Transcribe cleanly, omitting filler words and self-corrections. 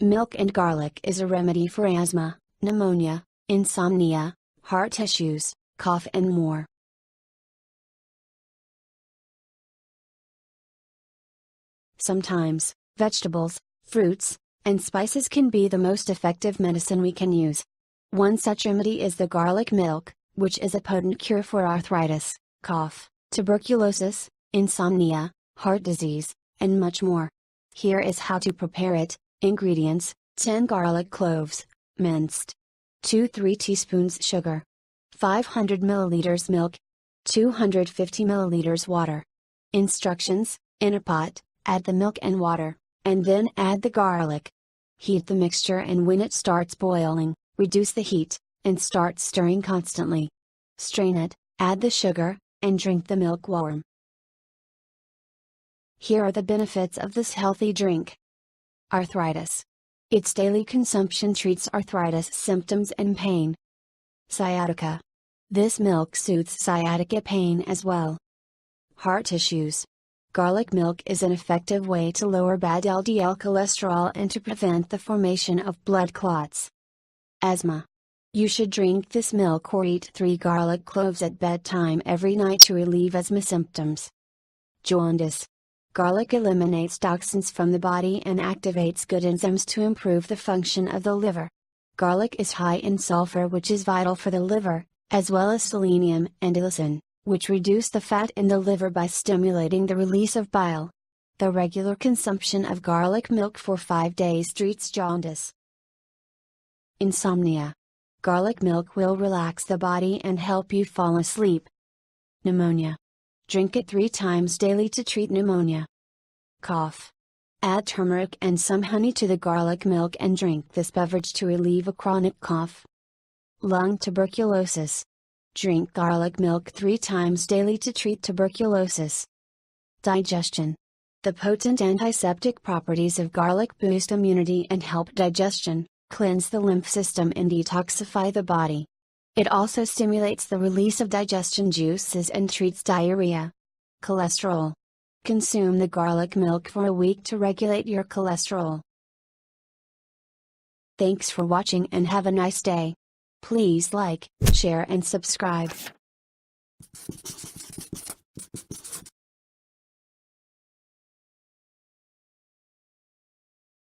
Milk and garlic is a remedy for asthma, pneumonia, insomnia, heart issues, cough and more. Sometimes, vegetables, fruits, and spices can be the most effective medicine we can use. One such remedy is the garlic milk, which is a potent cure for arthritis, cough, tuberculosis, insomnia, heart disease, and much more. Here is how to prepare it. Ingredients: 10 garlic cloves, minced. 2-3 teaspoons sugar. 500 milliliters milk. 250 milliliters water. Instructions: in a pot, add the milk and water, and then add the garlic. Heat the mixture, and when it starts boiling, reduce the heat, and start stirring constantly. Strain it, add the sugar, and drink the milk warm. Here are the benefits of this healthy drink. Arthritis. Its daily consumption treats arthritis symptoms and pain. Sciatica. This milk soothes sciatica pain as well. Heart issues. Garlic milk is an effective way to lower bad LDL cholesterol and to prevent the formation of blood clots. Asthma. You should drink this milk or eat 3 garlic cloves at bedtime every night to relieve asthma symptoms. Jaundice. Garlic eliminates toxins from the body and activates good enzymes to improve the function of the liver. Garlic is high in sulfur, which is vital for the liver, as well as selenium and allicin, which reduce the fat in the liver by stimulating the release of bile. The regular consumption of garlic milk for 5 days treats jaundice. Insomnia. Garlic milk will relax the body and help you fall asleep. Pneumonia. Drink it 3 times daily to treat pneumonia. Cough. Add turmeric and some honey to the garlic milk and drink this beverage to relieve a chronic cough. Lung tuberculosis. Drink garlic milk 3 times daily to treat tuberculosis. Digestion. The potent antiseptic properties of garlic boost immunity and help digestion, cleanse the lymph system and detoxify the body. It also stimulates the release of digestion juices and treats diarrhea. Cholesterol. Consume the garlic milk for a week to regulate your cholesterol. Thanks for watching and have a nice day. Please like, share and subscribe.